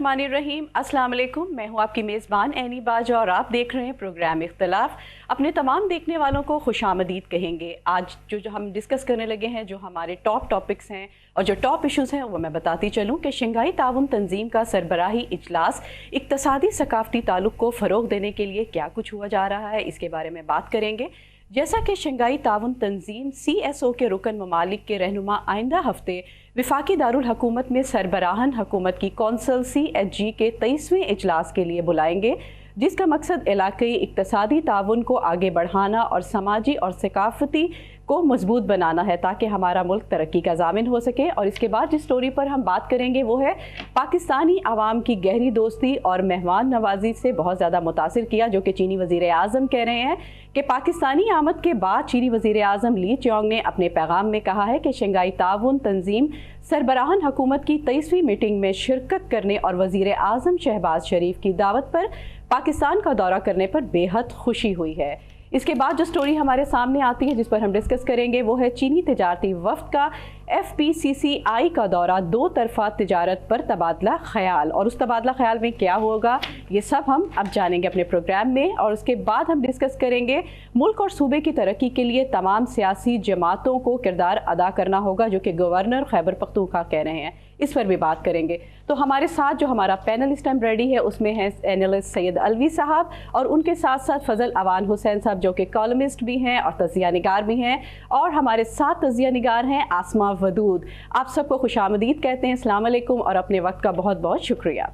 रहीम अस्सलाम वालेकुम। मैं हूं आपकी मेज़बान एनी बाजा और आप देख रहे हैं प्रोग्राम इख्तिलाफ। अपने तमाम देखने वालों को खुशामदीद कहेंगे। आज जो हम डिस्कस करने लगे हैं, जो हमारे टॉप टॉपिक्स हैं और जो टॉप इश्यूज़ हैं, वो मैं बताती चलूं कि शंघाई ताउन तंजीम का सरबराही इजलास इक़्तिसादी सकाफ़ती ताल्लुक़ को फ़रोग़ देने के लिए क्या कुछ हुआ जा रहा है, इसके बारे में बात करेंगे। जैसा कि शंघाई ताउन तंजीम CSO के रुकन ममालिक के रहनुमा आइंदा हफ्ते विफाकी दारुल हुकूमत में सरबराहन हुकूमत की कौंसल CHG के 23वें इजलास के लिए बुलाएंगे, जिसका मकसद इलाक़ाई इक़्तिसादी ताउन को आगे बढ़ाना और समाजी और सकाफ़ती को मजबूत बनाना है, ताकि हमारा मुल्क तरक्की का ज़ामिन हो सके। और इसके बाद जिस स्टोरी पर हम बात करेंगे वो है पाकिस्तानी आवाम की गहरी दोस्ती और मेहमान नवाजी से बहुत ज़्यादा मुतासिर किया, जो कि चीनी वज़ीर आज़म कह रहे हैं कि पाकिस्तानी आमद के बाद चीनी वज़ीर आज़म ली चियांग ने अपने पैगाम में कहा है कि शंघाई ताउन तंजीम सरबराहन हुकूमत की 23वीं मीटिंग में शिरकत करने और वज़ीर आज़म शहबाज शरीफ की दावत पर पाकिस्तान का दौरा करने पर बेहद खुशी हुई है। इसके बाद जो स्टोरी हमारे सामने आती है, जिस पर हम डिस्कस करेंगे, वो है चीनी तिजारती वफ़द का FPCCI का दौरा, दो तरफा तिजारत पर तबादला ख्याल, और उस तबादला ख्याल में क्या होगा ये सब हम अब जानेंगे अपने प्रोग्राम में। और उसके बाद हम डिस्कस करेंगे मुल्क और सूबे की तरक्की के लिए तमाम सियासी जमातों को किरदार अदा करना होगा, जो कि गवर्नर खैबर पख्तूनख्वा कह रहे हैं। इस पर भी बात करेंगे। तो हमारे साथ जो हमारा पैनल इस टाइम रेडी है, उसमें है एनालिस्ट सैयद अलवी साहब, और उनके साथ साथ फजल अवान हुसैन साहब, जो कि कॉलमिस्ट भी हैं और तज़िया निगार भी हैं, और हमारे साथ तज़िया निगार हैं आसमा वदूद। आप सबको खुशामदीद कहते हैं, अस्सलाम वालेकुम, और अपने वक्त का बहुत बहुत शुक्रिया।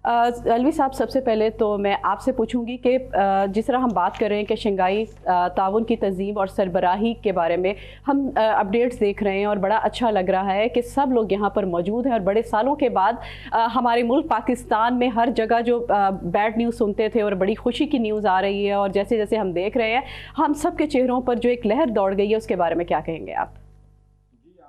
अलवी साहब, सबसे पहले तो मैं आपसे पूछूंगी कि जिस तरह हम बात कर रहे हैं कि शंघाई ताउन की तंजीम और सरबराही के बारे में हम अपडेट्स देख रहे हैं, और बड़ा अच्छा लग रहा है कि सब लोग यहाँ पर मौजूद हैं, और बड़े सालों के बाद हमारे मुल्क पाकिस्तान में हर जगह जो बैड न्यूज़ सुनते थे और बड़ी खुशी की न्यूज़ आ रही है, और जैसे जैसे हम देख रहे हैं हम सब के चेहरों पर जो एक लहर दौड़ गई है, उसके बारे में क्या कहेंगे आप?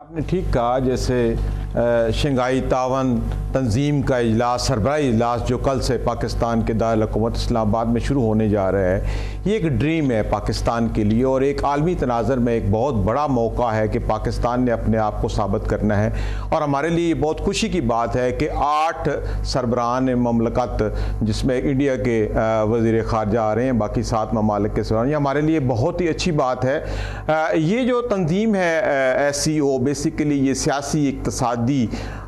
आपने ठीक कहा। जैसे शंघाई ताउन तंजीम का इजलास, सरबराही इजलास, जो कल से पाकिस्तान के दारुल हुकूमत इस्लामाबाद में शुरू होने जा रहा है, ये एक ड्रीम है पाकिस्तान के लिए, और एक आलमी तनाज़र में एक बहुत बड़ा मौका है कि पाकिस्तान ने अपने आप को साबित करना है। और हमारे लिए बहुत खुशी की बात है कि 8 सरबराहान ममलकत, जिसमें इंडिया के वज़ीर ख़ारजा आ रहे हैं, बाकी 7 ममालिक के सरबराह, ये हमारे लिए बहुत ही अच्छी बात है। ये जो तंजीम है SCO, बेसिकली ये सियासी, इक़्तिसादी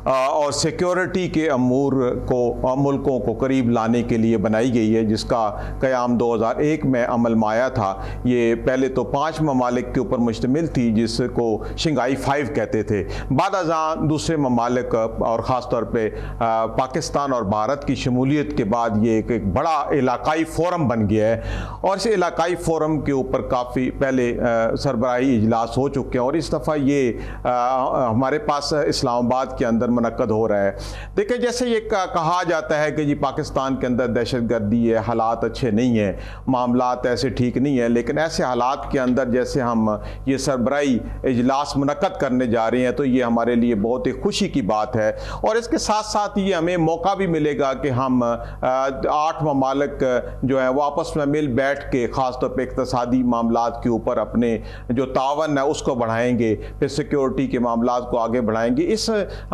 और सिक्योरिटी के अमूर को मुल्कों को करीब लाने के लिए बनाई गई है, जिसका क़याम 2001 में अमल में आया था। ये पहले तो 5 ममालिक के ऊपर मुश्तमिल थी, जिसको शंघाई 5 कहते थे। बाद अज़ां दूसरे ममालिक और ख़ास तौर पे पाकिस्तान और भारत की शमूलियत के बाद ये एक बड़ा इलाकाई फ़ोरम बन गया है, और इस इलाकाई फ़ोरम के ऊपर काफ़ी पहले सरबराही इजलास हो चुके हैं, और इस दफ़ा ये हमारे पास इस्लामाबाद के अंदर मुनक्कद हो रहा है। देखिए, जैसे ये कहा जाता है कि जी पाकिस्तान के अंदर दहशतगर्दी है, हालात अच्छे नहीं हैं, मामलात ऐसे ठीक नहीं है, लेकिन ऐसे हालात के अंदर जैसे हम ये सरबराही इजलास मुनक्कद करने जा रहे हैं, तो ये हमारे लिए बहुत ही खुशी की बात है। और इसके साथ साथ ये हमें मौका भी मिलेगा कि हम 8 ममालिक जो है वो आपस में मिल बैठ के ख़ास तौर पर इक़्तिसादी मामलात के ऊपर अपने जो तावन है उसको बढ़ाएंगे, फिर सिक्योरिटी के मामलात को आगे बढ़ाएंगे। इस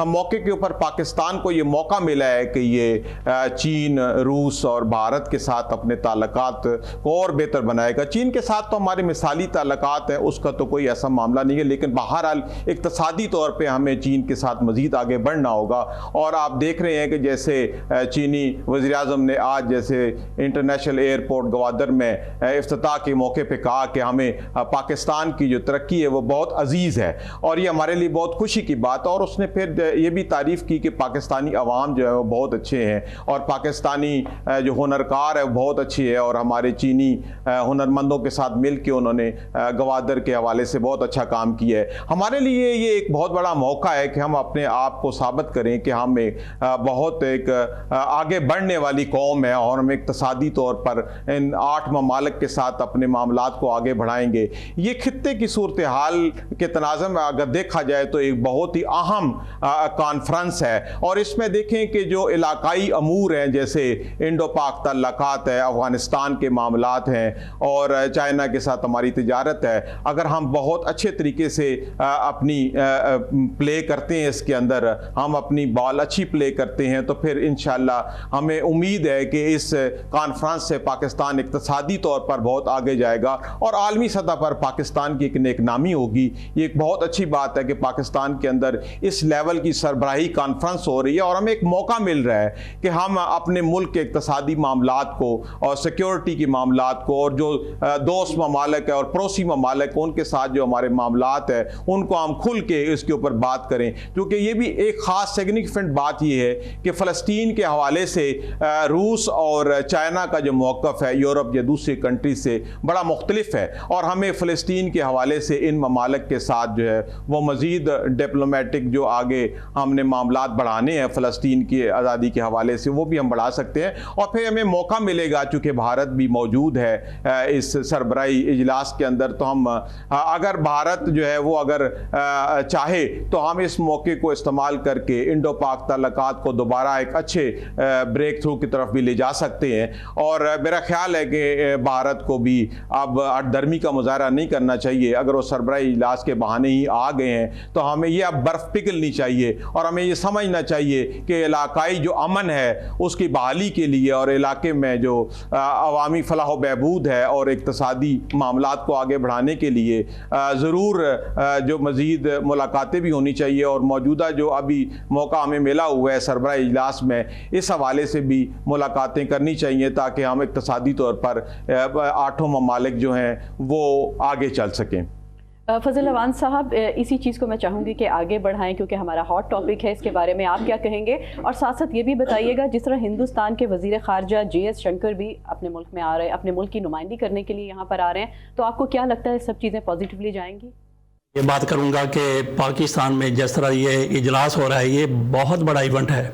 मौके के ऊपर पाकिस्तान को ये मौका मिला है कि ये चीन, रूस और भारत के साथ अपने ताल्लुकात को और बेहतर बनाएगा। चीन के साथ तो हमारे मिसाली ताल्लुकात हैं, उसका तो कोई ऐसा मामला नहीं है, लेकिन बहरहाल इक़्तिसादी तौर पे हमें चीन के साथ मज़ीद आगे बढ़ना होगा। और आप देख रहे हैं कि जैसे चीनी वज़ीर आज़म ने आज जैसे इंटरनेशनल एयरपोर्ट गवादर में इफ्तिताह के मौके पर कहा कि हमें पाकिस्तान की जो तरक्की है वो बहुत अजीज़ है, और ये हमारे लिए बहुत खुशी की बात। और उसने फिर ये भी तारीफ़ की कि पाकिस्तानी अवाम जो है वो बहुत अच्छे हैं, और पाकिस्तानी जो हुनरकार है वो बहुत अच्छी है, और हमारे चीनी हुनरमंदों के साथ मिल के उन्होंने गवादर के हवाले से बहुत अच्छा काम किया है। हमारे लिए ये एक बहुत बड़ा मौका है कि हम अपने आप को साबित करें कि हम एक बहुत एक आगे बढ़ने वाली कौम है, और हम इक़्तिसादी तौर पर इन 8 ममालिक के साथ अपने मामलात को आगे बढ़ाएंगे। ये खित्ते की सूरत हाल के तनाज़ुर में अगर देखा जाए तो एक बहुत ही अहम कॉन्फ्रेंस है, और इसमें देखें कि जो इलाकाई अमूर हैं जैसे इंडो पाक तल्लकात है, अफ़गानिस्तान के मामलात हैं और चाइना के साथ हमारी तिजारत है, अगर हम बहुत अच्छे तरीके से अपनी प्ले करते हैं, इसके अंदर हम अपनी बॉल अच्छी प्ले करते हैं, तो फिर इंशाल्लाह हमें उम्मीद है कि इस कॉन्फ्रेंस से पाकिस्तान इक़्तिसादी तौर पर बहुत आगे जाएगा और आलमी सतह पर पाकिस्तान की एक नेकनामी होगी। ये एक बहुत अच्छी बात है कि पाकिस्तान के अंदर इस लेवल की सरबराही कॉन्फ्रेंस हो रही है और हमें एक मौका मिल रहा है कि हम अपने मुल्क के इक़्तिसादी मामलात को और सिक्योरिटी के मामलात को और जो दोस्त ममालिक है और पड़ोसी ममालिक उनके साथ जो हमारे मामलात है उनको हम खुल के इसके ऊपर बात करें, क्योंकि ये भी एक ख़ास सिग्निफिकेंट बात ये है कि फ़लस्तीन के हवाले से रूस और चाइना का जो मौक़िफ़ है यूरोप या दूसरी कंट्री से बड़ा मुख्तलिफ है, और हमें फ़लस्तीन के हवाले से इन ममालिक के साथ जो है वो मज़ीद डिप्लोमेटिक जो आगे हमने मामलात बढ़ाने हैं फ़लस्तीन की आज़ादी के हवाले से वो भी हम बढ़ा सकते हैं, और फिर हमें मौका मिलेगा चूँकि भारत भी मौजूद है इस सरबराही इजलास के अंदर, तो हम अगर भारत जो है वो अगर चाहे तो हम इस मौके को इस्तेमाल करके इंडो पाक तल्लकात को दोबारा एक अच्छे ब्रेक थ्रू की तरफ भी ले जा सकते हैं। और मेरा ख्याल है कि भारत को भी अब अटदर्मी का मुजाहरा नहीं करना चाहिए। अगर वो सरबराही इजलास के बहाने ही आ गए हैं तो हमें ये अब बर्फ़ पिघलनी चाहिए और हमें ये समझना चाहिए कि इलाकाई जो अमन है उसकी बहाली के लिए और इलाके में जो अवामी फलाह व बहबूद है और इक़्तिसादी मामलात को आगे बढ़ाने के लिए ज़रूर जो मज़ीद मुलाकातें भी होनी चाहिए, और मौजूदा जो अभी मौका हमें मिला हुआ है सरबराही इजलास में, इस हवाले से भी मुलाकातें करनी चाहिए ताकि हम इक़्तिसादी तौर पर 8 ममालिक जो हैं वो आगे चल सकें। फजल अवान साहब, इसी चीज़ को मैं चाहूँगी कि आगे बढ़ाएं क्योंकि हमारा हॉट टॉपिक है, इसके बारे में आप क्या कहेंगे? और साथ साथ ये भी बताइएगा, जिस तरह हिंदुस्तान के वज़ीर ख़ारजा JS शंकर भी अपने मुल्क में आ रहे हैं, अपने मुल्क की नुमाइंदगी करने के लिए यहाँ पर आ रहे हैं, तो आपको क्या लगता है सब चीज़ें पॉजिटिवली जाएंगी? ये बात करूँगा कि पाकिस्तान में जिस तरह ये इजलास हो रहा है ये बहुत बड़ा इवेंट है,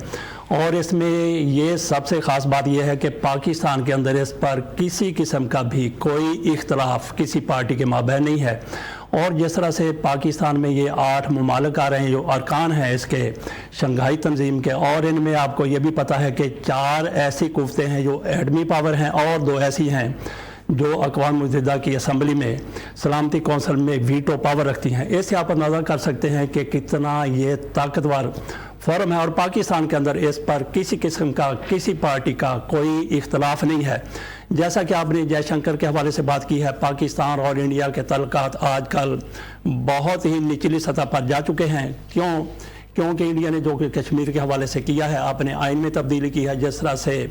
और इसमें ये सबसे ख़ास बात यह है कि पाकिस्तान के अंदर इस पर किसी किस्म का भी कोई इख्तलाफ किसी पार्टी के माबैन नहीं है। और जिस तरह से पाकिस्तान में ये 8 ममालिक आ रहे हैं जो अरकान हैं इसके शंघाई तंजीम के, और इनमें आपको ये भी पता है कि 4 ऐसी कुव्वतें हैं जो एटमी पावर हैं और 2 ऐसी हैं जो अक़वाम मुत्तहिदा की असम्बली में सलामती कौंसिल में वीटो पावर रखती हैं। इससे आप नज़र कर सकते हैं कि कितना ये ताकतवर फोरम है, और पाकिस्तान के अंदर इस पर किसी किस्म का किसी पार्टी का कोई इख्तलाफ नहीं है। जैसा कि आपने जयशंकर के हवाले से बात की है, पाकिस्तान और इंडिया के तल्लुकात आजकल बहुत ही निचली सतह पर जा चुके हैं। क्योंकि इंडिया ने जो कि कश्मीर के हवाले से किया है, अपने आइन में तब्दीली की है, जिस तरह से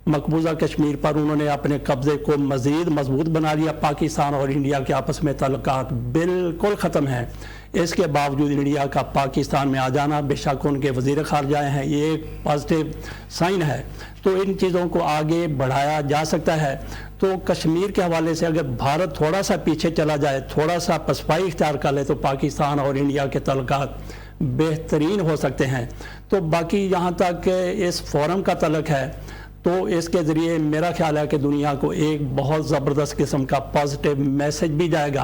मकबूजा कश्मीर पर उन्होंने अपने कब्ज़े को मज़ीद मजबूत बना लिया। पाकिस्तान और इंडिया के आपस में तल्लुकात बिल्कुल ख़त्म हैं। इसके बावजूद इंडिया का पाकिस्तान में आ जाना, बेशक उनके वज़ीर ख़ारजा हैं, ये एक पॉजिटिव साइन है। तो इन चीज़ों को आगे बढ़ाया जा सकता है। तो कश्मीर के हवाले से अगर भारत थोड़ा सा पीछे चला जाए, थोड़ा सा पसपाई इख्तियार कर ले, तो पाकिस्तान और इंडिया के तल्लुकात बेहतरीन हो सकते हैं। तो बाकी यहाँ तक इस फोरम का तल्लुक है, तो इसके ज़रिए मेरा ख्याल है कि दुनिया को एक बहुत ज़बरदस्त किस्म का पॉजिटिव मैसेज भी जाएगा।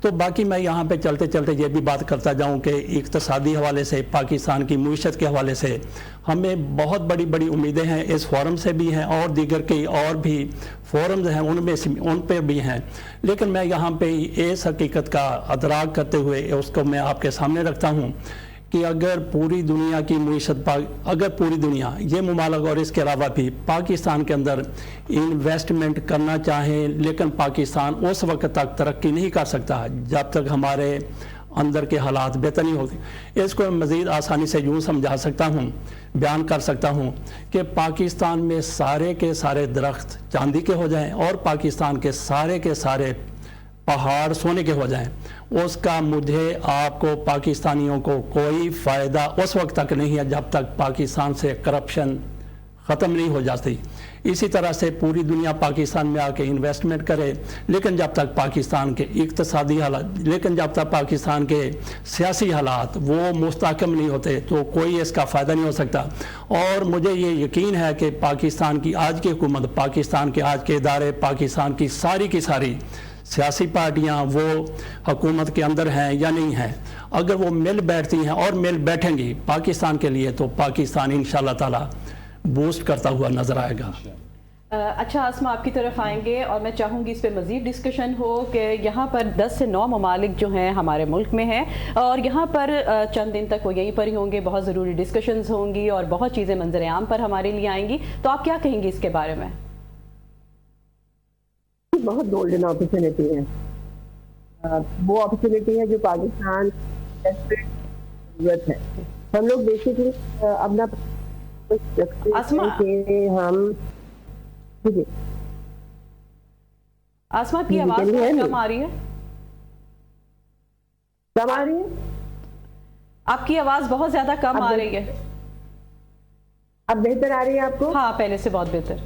तो बाकी मैं यहाँ पे चलते चलते ये भी बात करता जाऊँ कि इक़्तिसादी हवाले से, पाकिस्तान की मईशत के हवाले से हमें बहुत बड़ी बड़ी उम्मीदें हैं। इस फोरम से भी हैं और दीगर कई और भी फोरम्स हैं उनमें से उन पर भी हैं, लेकिन मैं यहाँ पे इस हकीकत का अदराक करते हुए उसको मैं आपके सामने रखता हूँ कि अगर पूरी दुनिया की मईशत, अगर पूरी दुनिया ये ममालिक और इसके अलावा भी पाकिस्तान के अंदर इन्वेस्टमेंट करना चाहें, लेकिन पाकिस्तान उस वक्त तक तरक्की नहीं कर सकता जब तक हमारे अंदर के हालात बेहतर नहीं होते। इसको मैं मज़ीद आसानी से यूँ समझा सकता हूँ, बयान कर सकता हूँ कि पाकिस्तान में सारे के सारे दरख्त चांदी के हो जाएं और पाकिस्तान के सारे पहाड़ सोने के हो जाएं, उसका मुझे आपको पाकिस्तानियों को कोई फ़ायदा उस वक्त तक नहीं है जब तक पाकिस्तान से करप्शन ख़त्म नहीं हो जाती। इसी तरह से पूरी दुनिया पाकिस्तान में आके इन्वेस्टमेंट करे, लेकिन जब तक पाकिस्तान के इक़्तिसादी हालात, लेकिन जब तक पाकिस्तान के सियासी हालात वो मुस्तहकम नहीं होते तो कोई इसका फ़ायदा नहीं हो सकता। और मुझे ये यकीन है कि पाकिस्तान की आज की हुकूमत, पाकिस्तान के आज के इदारे, पाकिस्तान की सारी सियासी पार्टियां वो हुकूमत के अंदर हैं या नहीं हैं, अगर वो मिल बैठती हैं और मिल बैठेंगी पाकिस्तान के लिए, तो पाकिस्तान इंशाअल्लाह ताला बूस्ट करता हुआ नज़र आएगा। अच्छा आसमा, आपकी तरफ आएंगे और मैं चाहूँगी इस पे मज़ीद डिस्कशन हो कि यहाँ पर 10 से 9 ममालिक जो हैं हमारे मुल्क में हैं और यहाँ पर चंद दिन तक वो यहीं पर ही होंगे, बहुत ज़रूरी डिस्कशंस होंगी और बहुत चीज़ें मंजर आम पर हमारे लिए आएंगी, तो आप क्या कहेंगी इसके बारे में? बहुत गोल्डन अपॉर्चुनिटी है, वो अपॉर्चुनिटी है जो पाकिस्तान जरूरत है। हम लोग बेसिकली अपना हम आसमा की आवाज कम आ रही है, कम आ रही है, आपकी आवाज बहुत ज्यादा कम आ रही है। अब बेहतर आ रही है आपको? हाँ, पहले से बहुत बेहतर।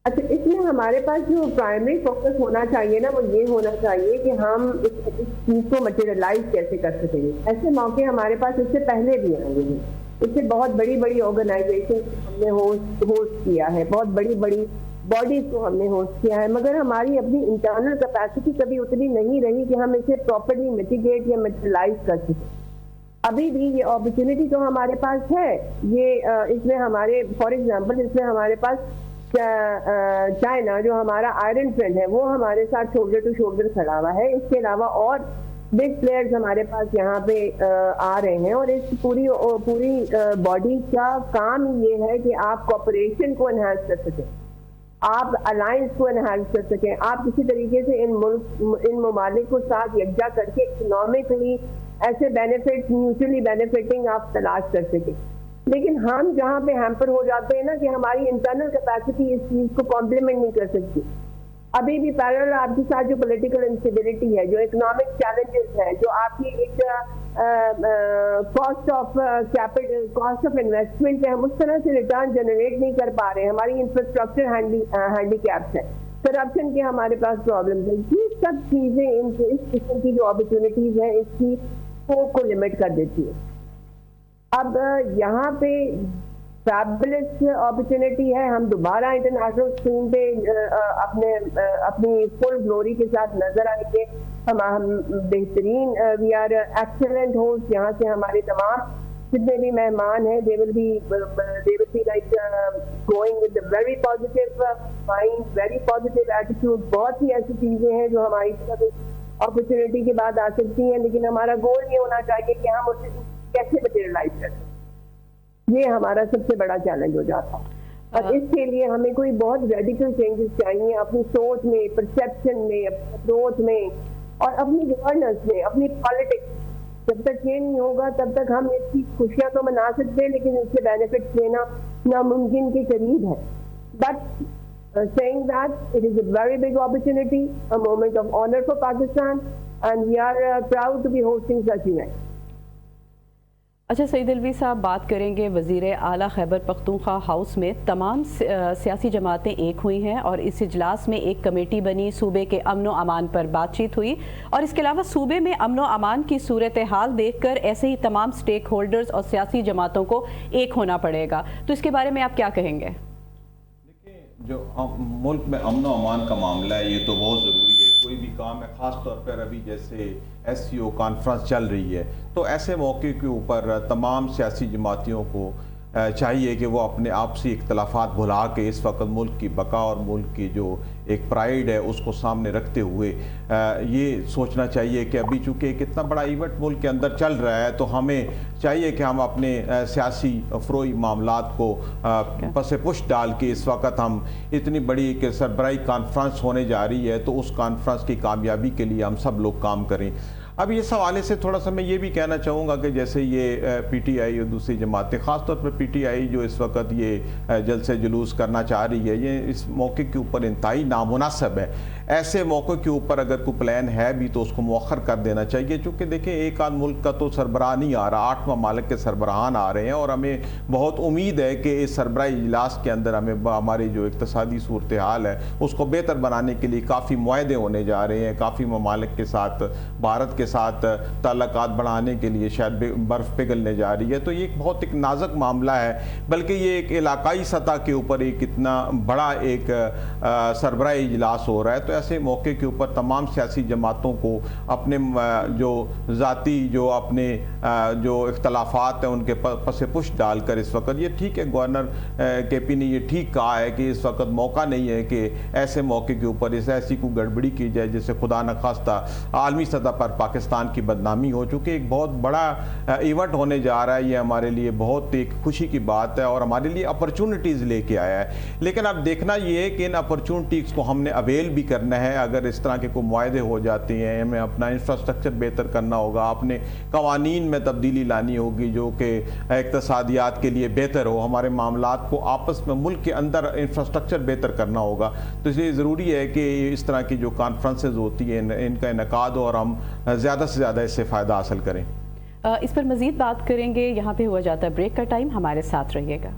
अच्छा, इसमें हमारे पास जो प्राइमरी फोकस होना चाहिए ना, वो ये होना चाहिए कि हम इस चीज को मटेरियलाइज कैसे कर सकेंगे। ऐसे मौके हमारे पास इससे पहले भी आए हैं, इससे बहुत बड़ी बड़ी ऑर्गेनाइजेशन हमने होस्ट किया है, बहुत बड़ी बड़ी बॉडीज को हमने होस्ट किया है, मगर हमारी अपनी इंटरनल कैपेसिटी कभी उतनी नहीं रही कि हम इसे प्रॉपर्ली मिटिगेट या मटेरियलाइज कर सकें। अभी भी ये अपॉर्चुनिटी तो हमारे पास है, ये इसमें हमारे फॉर एग्जांपल इसमें हमारे पास चाइना जो हमारा आयरन फ्रेंड है वो हमारे साथ शोल्डर टू शोल्डर खड़ा हुआ है। इसके अलावा और बिग प्लेयर्स हमारे पास यहाँ पे आ रहे हैं और इस पूरी बॉडी का काम ये है कि आप कॉपरेशन को एनहांस कर सकें, आप अलायंस को एनहांस कर सकें, आप किसी तरीके से इन ममालिक को साथ यकजा करके इकोनॉमिकली ऐसे बेनिफिट म्यूचुअली बेनिफिटिंग आप तलाश कर सकें। लेकिन हम जहाँ पे हैम्पर हो जाते हैं ना कि हमारी इंटरनल कैपेसिटी इस चीज को कॉम्प्लीमेंट नहीं कर सकती। अभी भी पैरेलल आपके साथ जो पॉलिटिकल इंस्टेबिलिटी है, जो इकोनॉमिक चैलेंजेस है, जो आपकी एक cost of capital, cost of investment है, हम उस तरह से रिटर्न जनरेट नहीं कर पा रहे हैं, हमारी इंफ्रास्ट्रक्चर हैंडीकैप्स है, करप्शन के हमारे पास प्रॉब्लम है, ये सब चीजें इस किस्म की जो अपॉर्चुनिटीज है इसकी स्कोप को लिमिट कर देती है। अब यहाँ पे फैबुलस अपॉर्चुनिटी है, हम दोबारा इंटरनेशनल स्क्रीन पे अपनी फुल ग्लोरी के साथ नजर आएंगे। हम बेहतरीन, वी आर एक्सीलेंट होस्ट। यहाँ से हमारे तमाम जितने भी मेहमान हैं they will be like going with very positive mind, very positive attitude. बहुत ही ऐसी चीजें हैं जो हमारी तरफ अपॉर्चुनिटी के बाद आ सकती हैं, लेकिन हमारा गोल ये होना चाहिए कि हम उसे कैसे मटेरियलाइज करें। ये हमारा सबसे बड़ा चैलेंज हो जाता है और इसके लिए हमें कोई बहुत रेडिकल चेंजेस चाहिए अपनी सोच में, परसेप्शन में, अप्रोच में और अपनी गवर्नेंस में, अपनी पॉलिटिक्स। जब तक ये नहीं होगा तब तक हम इसकी खुशियां तो मना सकते हैं लेकिन इसके बेनिफिट्स लेना नामुमकिन के करीब है। But saying that it is a very big opportunity, a moment of honor for Pakistan and we are proud to be hosting such event. अच्छा सईद अलवी साहब, बात करेंगे वज़ीर आला खैबर पख्तूनख्वा हाउस में तमाम सियासी जमातें एक हुई हैं और इस इजलास में एक कमेटी बनी, सूबे के अमन व अमान पर बातचीत हुई और इसके अलावा सूबे में अमन व अमान की सूरत हाल देखकर ऐसे ही तमाम स्टेक होल्डर्स और सियासी जमातों को एक होना पड़ेगा, तो इसके बारे में आप क्या कहेंगे? देखिए, जो मुल्क में अमन व अमान का मामला है ये तो बहुत ज़रूरी है। कोई भी काम है, ख़ास तौर पर अभी जैसे SCO कॉन्फ्रेंस चल रही है, तो ऐसे मौके के ऊपर तमाम सियासी जमातियों को चाहिए कि वो अपने आपसी इख्तलाफात भुला के इस वक्त मुल्क की बका और मुल्क की जो एक प्राइड है उसको सामने रखते हुए ये सोचना चाहिए कि अभी चूँकि एक इतना बड़ा इवेंट मुल्क के अंदर चल रहा है तो हमें चाहिए कि हम अपने सियासी अफरोई मामलात को पसे पुश डाल के इस वक्त हम इतनी बड़ी एक सरबराही कॉन्फ्रेंस होने जा रही है तो उस कॉन्फ्रेंस की कामयाबी के लिए हम सब लोग काम करें। अब इस हवाले से थोड़ा सा मैं ये भी कहना चाहूँगा कि जैसे ये PTI और दूसरी जमातें, ख़ासतौर पर PTI जो इस वक्त ये जलसे जुलूस करना चाह रही है, ये इस मौके के ऊपर इंतहाई नामुनासिब है। ऐसे मौक़े के ऊपर अगर कोई प्लान है भी तो उसको मौखर कर देना चाहिए, चूँकि देखें एक आध मुल्क का तो सरबराह नहीं आ रहा, 8 ममालिक के सरबराहान आ रहे हैं और हमें बहुत उम्मीद है कि इस सरबराही इजलास के अंदर हमें हमारी जो इक़्तिसादी सूरत हाल है उसको बेहतर बनाने के लिए काफ़ी मुआहदे होने जा रहे हैं। काफ़ी ममालिक के साथ, भारत के साथ ताल्लुकात बढ़ाने के लिए शायद बर्फ़ पिघलने जा रही है, तो ये बहुत एक नाजुक मामला है, बल्कि ये एक इलाकाई सतह के ऊपर एक इतना बड़ा एक सरबराही इजलास हो रहा है। तो ऐसे मौके के ऊपर तमाम सियासी जमातों को अपने जो ज़ाती जो अपने जो इख्तलाफात हैं उनके पसे पुश डालकर इस वक्त, ये ठीक है गवर्नर KP ने ये ठीक कहा है कि इस वक्त मौका नहीं है कि ऐसे मौके के ऊपर ऐसी कोई गड़बड़ी की जाए जिससे खुदा न खास्ता आलमी सतह पर पाकिस्तान की बदनामी हो चुकी। एक बहुत बड़ा इवेंट होने जा रहा है, ये हमारे लिए बहुत एक खुशी की बात है और हमारे लिए अपॉर्चुनिटीज़ लेके आया है। लेकिन अब देखना ये है कि इन अपॉर्चुनिटीज़ को हमने अवेल भी करना है। अगर इस तरह के कोई मुआहदे हो जाते हैं, हमें अपना इंफ्रास्ट्रक्चर बेहतर करना होगा, अपने कवानीन में तब्दीली लानी होगी जो कि इक़्तिसादियात के लिए बेहतर हो, हमारे मामलात को आपस में मुल्क के अंदर इंफ्रास्ट्रक्चर बेहतर करना होगा। तो इसलिए ज़रूरी है कि इस तरह की जो कॉन्फ्रेंसेज होती हैं इनका इनेकाद हो और हम ज़्यादा से ज़्यादा इससे फ़ायदा हासिल करें। इस पर मज़ीद बात करेंगे। यहाँ पे हुआ जाता है ब्रेक का टाइम, हमारे साथ रहिएगा।